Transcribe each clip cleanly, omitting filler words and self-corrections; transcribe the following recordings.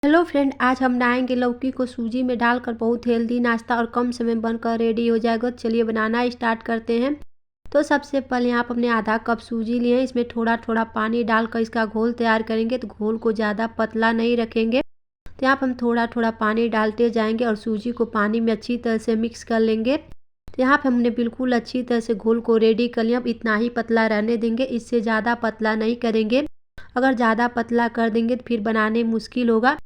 Hello friend, आज हम बनाएंगे लौकी को सूजी में डालकर बहुत हेल्दी नाश्ता और कम समय में बनकर रेडी हो जाएगा। चलिए बनाना स्टार्ट करते हैं। तो सबसे पहले यहाँ पर हमने आधा कप सूजी लिए हैं। इसमें थोड़ा थोड़ा पानी डालकर इसका घोल तैयार करेंगे। तो घोल को ज़्यादा पतला नहीं रखेंगे। तो यहाँ पर हम थोड़ा थोड़ा पानी डालते जाएंगे और सूजी को पानी में अच्छी तरह से मिक्स कर लेंगे। तो यहाँ पर हमने बिल्कुल अच्छी तरह से घोल को रेडी कर लिया। अब इतना ही पतला रहने देंगे, इससे ज़्यादा पतला नहीं करेंगे। अगर ज़्यादा पतला कर देंगे तो फिर बनाने मुश्किल होगा।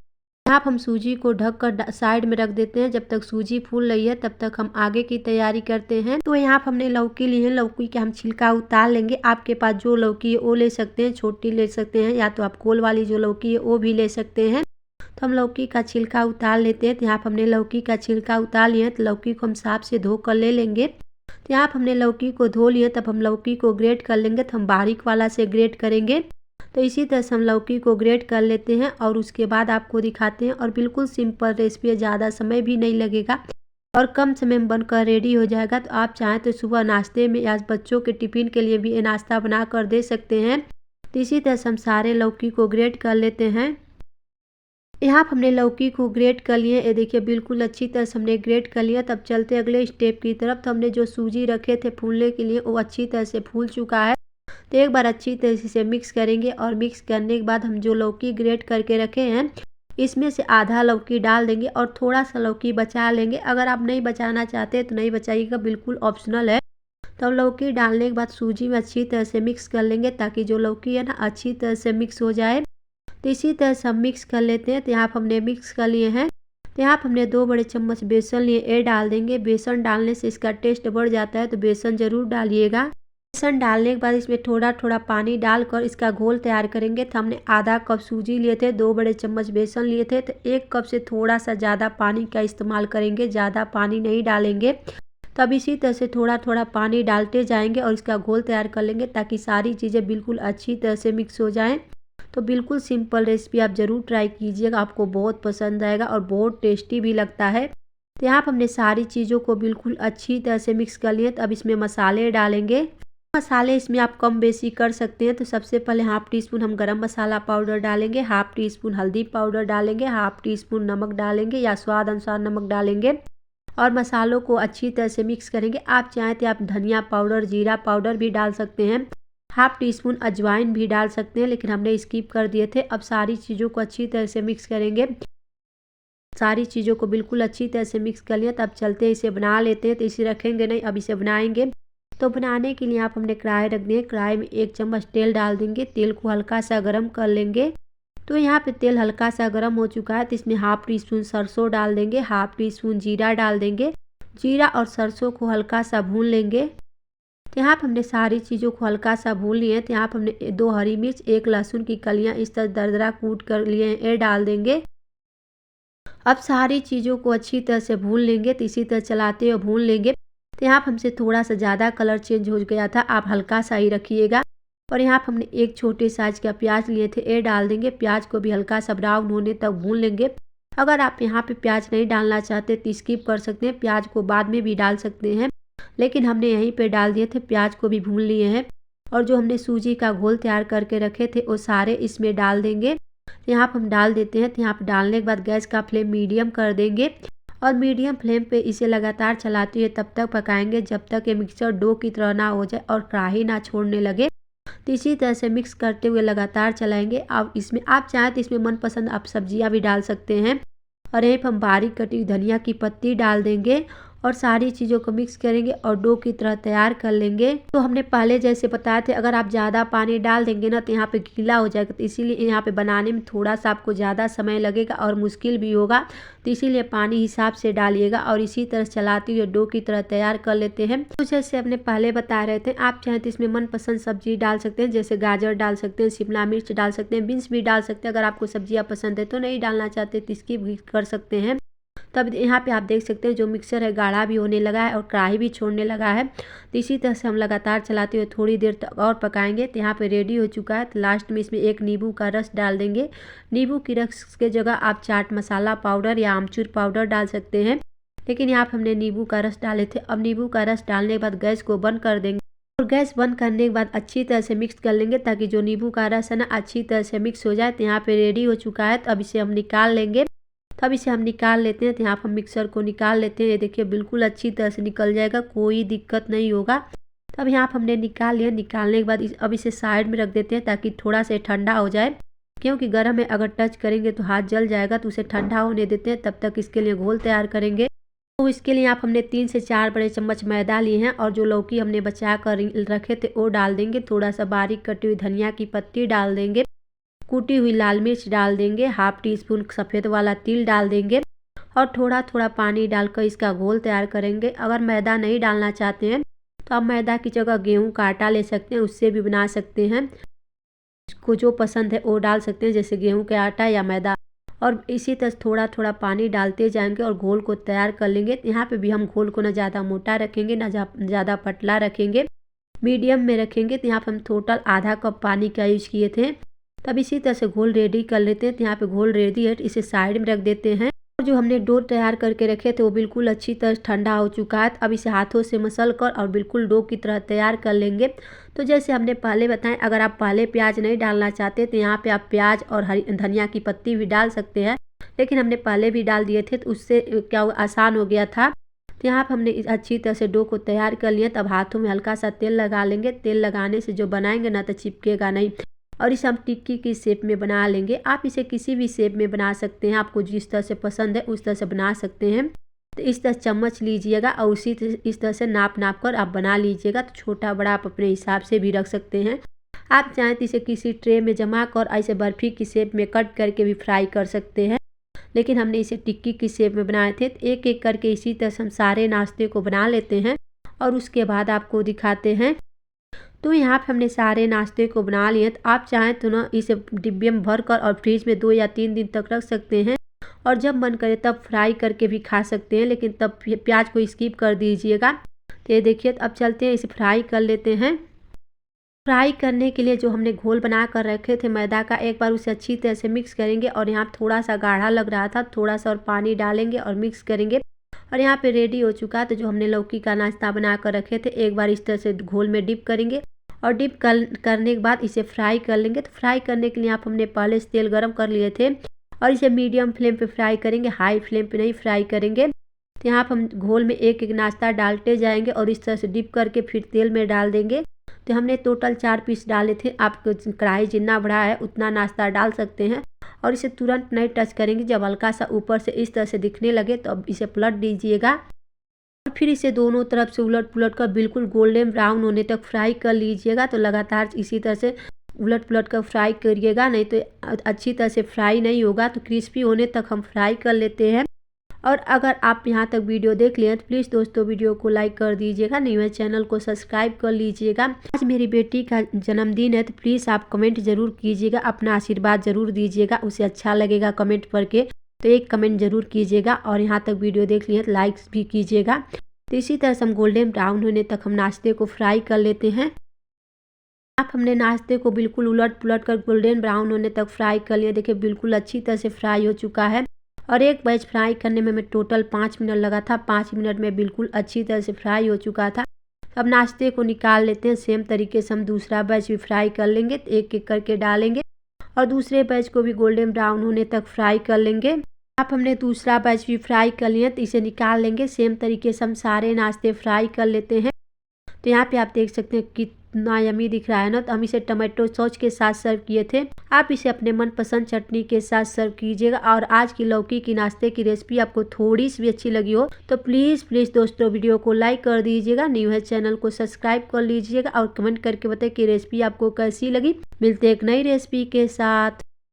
यहाँ पर हम सूजी को ढककर साइड में रख देते हैं। जब तक सूजी फूल रही है तब तक हम आगे की तैयारी करते हैं। तो यहाँ पर हमने लौकी ली है। लौकी के हम छिलका उतार लेंगे। आपके पास जो लौकी है वो ले सकते हैं, छोटी ले सकते हैं, या तो आप गोल वाली जो लौकी है वो भी ले सकते हैं। तो हम लौकी का छिलका उतार लेते हैं। तो यहाँ पर हमने लौकी का छिलका उतार लिया है। तो लौकी को हम साफ से धो कर ले लेंगे। तो यहाँ पर हमने लौकी को धो लिया, तब हम लौकी को ग्रेट कर लेंगे। तो हम बारीक वाला से ग्रेट करेंगे। तो इसी तरह से हम लौकी को ग्रेट कर लेते हैं और उसके बाद आपको दिखाते हैं। और बिल्कुल सिंपल रेसिपी है, ज़्यादा समय भी नहीं लगेगा और कम समय में बनकर रेडी हो जाएगा। तो आप चाहें तो सुबह नाश्ते में या बच्चों के टिफ़िन के लिए भी ये नाश्ता बना कर दे सकते हैं। तो इसी तरह से हम सारे लौकी को ग्रेट कर लेते हैं। यहाँ पर हमने लौकी को ग्रेट कर लिए। ये देखिए बिल्कुल अच्छी तरह से हमने ग्रेट कर लिया। तब चलते अगले स्टेप की तरफ। तो हमने जो सूजी रखे थे फूलने के लिए वो अच्छी तरह से फूल चुका है। तो एक बार अच्छी तरह से मिक्स करेंगे और मिक्स करने के बाद हम जो लौकी ग्रेट करके रखे हैं इसमें से आधा लौकी डाल देंगे और थोड़ा सा लौकी बचा लेंगे। अगर आप नहीं बचाना चाहते तो नहीं बचाइएगा, बिल्कुल ऑप्शनल है। तो लौकी डालने के बाद सूजी में अच्छी तरह से मिक्स कर लेंगे ताकि जो लौकी है ना अच्छी तरह से मिक्स हो जाए। तो इसी तरह से हम मिक्स कर लेते हैं। तो यहाँ पर हमने मिक्स कर लिए हैं। तो यहाँ पर हमने 2 बड़े चम्मच बेसन लिए, ये डाल देंगे। बेसन डालने से इसका टेस्ट बढ़ जाता है, तो बेसन ज़रूर डालिएगा। बेसन डालने के बाद इसमें थोड़ा थोड़ा पानी डालकर इसका घोल तैयार करेंगे। तो हमने आधा कप सूजी लिए थे, 2 बड़े चम्मच बेसन लिए थे, तो 1 कप से थोड़ा सा ज़्यादा पानी का इस्तेमाल करेंगे, ज़्यादा पानी नहीं डालेंगे। तब इसी तरह से थोड़ा थोड़ा पानी डालते जाएंगे और इसका घोल तैयार कर लेंगे ताकि सारी चीज़ें बिल्कुल अच्छी तरह से मिक्स हो जाएं। तो बिल्कुल सिंपल रेसिपी आप ज़रूर ट्राई कीजिएगा, आपको बहुत पसंद आएगा और बहुत टेस्टी भी लगता है। तो यहाँ पर हमने सारी चीज़ों को बिल्कुल अच्छी तरह से मिक्स कर लिए। तो अब इसमें मसाले डालेंगे। मसाले इसमें आप कम बेसी कर सकते हैं। तो सबसे पहले हाफ टी स्पून हम गरम मसाला पाउडर डालेंगे, हाफ टी स्पून हल्दी पाउडर डालेंगे, हाफ टी स्पून नमक डालेंगे या स्वाद अनुसार नमक डालेंगे और मसालों को अच्छी तरह से मिक्स करेंगे। आप चाहें तो आप धनिया पाउडर, जीरा पाउडर भी डाल सकते हैं, हाफ टी स्पून अजवाइन भी डाल सकते हैं, लेकिन हमने स्किप कर दिए थे। अब सारी चीज़ों को अच्छी तरह से मिक्स करेंगे। सारी चीज़ों को बिल्कुल अच्छी तरह से मिक्स कर लिया। तब चलते इसे बना लेते हैं। तो इसे रखेंगे नहीं, अब इसे बनाएंगे। तो बनाने के लिए आप हमने कढ़ाई रख दी है। कढ़ाई में 1 चम्मच तेल डाल देंगे। तेल को हल्का सा गर्म कर लेंगे। तो यहाँ पे तेल हल्का सा गर्म हो चुका है। तो इसमें हाफ टी स्पून सरसों डाल देंगे, हाफ टी स्पून जीरा डाल देंगे। जीरा और सरसों को हल्का सा भून लेंगे। तो यहाँ पर हमने सारी चीज़ों को हल्का सा भून लिए हैं। तो यहाँ पर हमने 2 हरी मिर्च, 1 लहसुन की कलियाँ इस तरह दरदरा कूट कर लिए हैं, ये डाल देंगे। अब सारी चीज़ों को अच्छी तरह से भून लेंगे। तो इसी तरह चलाते हुए भून लेंगे। तो यहाँ पर हमसे थोड़ा सा ज़्यादा कलर चेंज हो गया था, आप हल्का सा ही रखिएगा। और यहाँ पर हमने 1 छोटे साइज का प्याज लिए थे, ये डाल देंगे। प्याज को भी हल्का सा ब्राउन होने तक भून लेंगे। अगर आप यहाँ पे प्याज नहीं डालना चाहते तो स्किप कर सकते हैं, प्याज को बाद में भी डाल सकते हैं, लेकिन हमने यहीं पे डाल दिए थे। प्याज को भी भून लिए हैं और जो हमने सूजी का घोल तैयार करके रखे थे वो सारे इसमें डाल देंगे। यहाँ पर हम डाल देते हैं। तो यहाँ पर डालने के बाद गैस का फ्लेम मीडियम कर देंगे और मीडियम फ्लेम पे इसे लगातार चलाते हुए तब तक पकाएंगे जब तक ये मिक्सचर डो की तरह ना हो जाए और कढ़ाई ना छोड़ने लगे। तो इसी तरह से मिक्स करते हुए लगातार चलाएंगे। अब इसमें आप चाहें तो इसमें मनपसंद आप सब्जियां भी डाल सकते हैं और यहीं पर हम बारीक कटी हुई धनिया की पत्ती डाल देंगे और सारी चीज़ों को मिक्स करेंगे और डो की तरह तैयार कर लेंगे। तो हमने पहले जैसे बताए थे, अगर आप ज़्यादा पानी डाल देंगे ना तो यहाँ पे गीला हो जाएगा। तो इसीलिए यहाँ पे बनाने में थोड़ा सा आपको ज़्यादा समय लगेगा और मुश्किल भी होगा। तो इसीलिए पानी हिसाब से डालिएगा और इसी तरह चलाते हुए डो की तरह तैयार कर लेते हैं। तो जैसे अपने पहले बता रहे थे, आप चाहें तो इसमें मनपसंद सब्जी डाल सकते हैं, जैसे गाजर डाल सकते हैं, शिमला मिर्च डाल सकते हैं, बीन्स भी डाल सकते हैं। अगर आपको सब्जियाँ पसंद है तो नहीं डालना चाहते तो इसकी भी कर सकते हैं। तब यहाँ पे आप देख सकते हैं जो मिक्सर है गाढ़ा भी होने लगा है और कढ़ाई भी छोड़ने लगा है। तो इसी तरह से हम लगातार चलाते हुए थोड़ी देर तक और पकाएंगे। तो यहाँ पे रेडी हो चुका है। तो लास्ट में इसमें 1 नींबू का रस डाल देंगे। नींबू की रस के जगह आप चाट मसाला पाउडर या आमचूर पाउडर डाल सकते हैं, लेकिन यहाँ पर हमने नींबू का रस डाले थे। अब नींबू का रस डालने के बाद गैस को बंद कर देंगे और और गैस बंद करने के बाद अच्छी तरह से मिक्स कर लेंगे ताकि जो नींबू का रस है ना अच्छी तरह से मिक्स हो जाए। तो यहाँ पे रेडी हो चुका है। तो अब इसे हम निकाल लेंगे। तो अब इसे हम निकाल लेते हैं। तो यहाँ पर हम मिक्सर को निकाल लेते हैं। ये देखिए बिल्कुल अच्छी तरह से निकल जाएगा, कोई दिक्कत नहीं होगा। तो अब यहाँ पर हमने निकाल लिया। निकालने के बाद अब इसे साइड में रख देते हैं ताकि थोड़ा सा ठंडा हो जाए, क्योंकि गर्म है, अगर टच करेंगे तो हाथ जल जाएगा। तो उसे ठंडा होने देते हैं। तब तक इसके लिए घोल तैयार करेंगे। तो इसके लिए आप हमने 3 से 4 बड़े चम्मच मैदा लिए हैं और जो लौकी हमने बचा कर रखे थे वो डाल देंगे। थोड़ा सा बारीक कटी हुई धनिया की पत्ती डाल देंगे। कूटी हुई लाल मिर्च डाल देंगे। हाफ टी स्पून सफ़ेद वाला तिल डाल देंगे और थोड़ा थोड़ा पानी डालकर इसका घोल तैयार करेंगे। अगर मैदा नहीं डालना चाहते हैं तो आप मैदा की जगह गेहूं का आटा ले सकते हैं, उससे भी बना सकते हैं। को जो पसंद है वो डाल सकते हैं, जैसे गेहूं का आटा या मैदा। और इसी तरह थोड़ा थोड़ा पानी डालते जाएंगे और घोल को तैयार कर लेंगे। यहाँ पे भी हम घोल को ना ज़्यादा मोटा रखेंगे ना ज़्यादा पतला रखेंगे, मीडियम में रखेंगे। तो यहाँ पे हम टोटल आधा कप पानी का यूज किए थे। तब इसी तरह से घोल रेडी कर लेते हैं। तो यहाँ पे घोल रेडी है, इसे साइड में रख देते हैं। और जो हमने डो तैयार करके रखे थे वो बिल्कुल अच्छी तरह ठंडा हो चुका है। अब इसे हाथों से मसल कर और बिल्कुल डो की तरह तैयार कर लेंगे। तो जैसे हमने पहले बताएं, अगर आप पहले प्याज नहीं डालना चाहते तो यहाँ पे आप प्याज और हरी धनिया की पत्ती भी डाल सकते हैं, लेकिन हमने पहले भी डाल दिए थे तो उससे क्या आसान हो गया था। तो यहाँ पर हमने अच्छी तरह से डो को तैयार कर लिया। तब हाथों में हल्का सा तेल लगा लेंगे। तेल लगाने से जो बनाएंगे ना तो चिपकेगा नहीं। और इसे हम टिक्की की शेप में बना लेंगे। आप इसे किसी भी शेप में बना सकते हैं, आपको जिस तरह से पसंद है उस तरह से बना सकते हैं। तो इस तरह चम्मच लीजिएगा और इस तरह से नाप कर आप बना लीजिएगा। तो छोटा बड़ा आप अपने हिसाब से भी रख सकते हैं। आप चाहें तो इसे किसी ट्रे में जमा कर ऐसे बर्फ़ी की शेप में कट करके भी फ्राई कर सकते हैं, लेकिन हमने इसे टिक्की की शेप में बनाए थे। तो एक एक करके इसी तरह से हम सारे नाश्ते को बना लेते हैं और उसके बाद आपको दिखाते हैं। तो यहाँ पे हमने सारे नाश्ते को बना लिए। तो आप चाहें तो ना इसे डिब्बे में भर कर और फ्रिज में 2 या 3 दिन तक रख सकते हैं और जब मन करे तब फ्राई करके भी खा सकते हैं, लेकिन तब प्याज को स्किप कर दीजिएगा। तो ये देखिए, अब चलते हैं इसे फ्राई कर लेते हैं। फ्राई करने के लिए जो हमने घोल बना कर रखे थे मैदा का, एक बार उसे अच्छी तरह से मिक्स करेंगे। और यहाँ थोड़ा सा गाढ़ा लग रहा था, थोड़ा सा और पानी डालेंगे और मिक्स करेंगे। और यहाँ पे रेडी हो चुका है। तो जो हमने लौकी का नाश्ता बना कर रखे थे, एक बार इस तरह से घोल में डिप करेंगे और डिप करने के बाद इसे फ्राई कर लेंगे। तो फ्राई करने के लिए आप हमने पहले से तेल गरम कर लिए थे और इसे मीडियम फ्लेम पे फ्राई करेंगे, हाई फ्लेम पे नहीं फ्राई करेंगे। तो यहाँ पर हम घोल में एक एक नाश्ता डालते जाएंगे और इस तरह से डिप करके फिर तेल में डाल देंगे। तो हमने टोटल 4 पीस डाले थे। आप कढ़ाई जितना बड़ा है उतना नाश्ता डाल सकते हैं और इसे तुरंत नहीं टच करेंगे। जब हल्का सा ऊपर से इस तरह से दिखने लगे तो अब इसे पलट दीजिएगा और फिर इसे दोनों तरफ से उलट पुलट कर बिल्कुल गोल्डन ब्राउन होने तक फ्राई कर लीजिएगा। तो लगातार इसी तरह से उलट पुलट कर फ्राई करिएगा, नहीं तो अच्छी तरह से फ्राई नहीं होगा। तो क्रिस्पी होने तक हम फ्राई कर लेते हैं। और अगर आप यहाँ तक वीडियो देख लिए तो प्लीज़ दोस्तों वीडियो को लाइक कर दीजिएगा, नहीं है चैनल को सब्सक्राइब कर लीजिएगा। आज मेरी बेटी का जन्मदिन है तो प्लीज़ आप कमेंट ज़रूर कीजिएगा, अपना आशीर्वाद ज़रूर दीजिएगा, उसे अच्छा लगेगा कमेंट पढ़ के। तो एक कमेंट ज़रूर कीजिएगा और यहाँ तक वीडियो देख लिए तो लाइक्स भी कीजिएगा। तो इसी तरह से हम गोल्डन ब्राउन होने तक हम नाश्ते को फ्राई कर लेते हैं। आप हमने नाश्ते को बिल्कुल उलट पुलट कर गोल्डन ब्राउन होने तक फ्राई कर लिया। देखिए बिल्कुल अच्छी तरह से फ्राई हो चुका है और एक बैच फ्राई करने में हमें टोटल 5 मिनट लगा था। 5 मिनट में बिल्कुल अच्छी तरह से फ्राई हो चुका था। अब नाश्ते को निकाल लेते हैं। सेम तरीके से हम दूसरा बैच भी फ्राई कर लेंगे। तो एक एक करके डालेंगे और दूसरे बैच को भी गोल्डन ब्राउन होने तक फ्राई कर लेंगे। आप हमने दूसरा बैच भी फ्राई कर लिया तो इसे निकाल लेंगे। सेम तरीके से हम सारे नाश्ते फ्राई कर लेते हैं। तो यहाँ पे आप देख सकते हैं कितना यमी दिख रहा है ना। तो हम इसे टमाटो सॉस के साथ सर्व किए थे। आप इसे अपने मनपसंद चटनी के साथ सर्व कीजिएगा। और आज की लौकी की नाश्ते की रेसिपी आपको थोड़ी सी भी अच्छी लगी हो तो प्लीज़ दोस्तों वीडियो को लाइक कर दीजिएगा, न्यू है चैनल को सब्सक्राइब कर लीजिएगा और कमेंट करके बताइए कि रेसिपी आपको कैसी लगी। मिलते एक नई रेसिपी के साथ।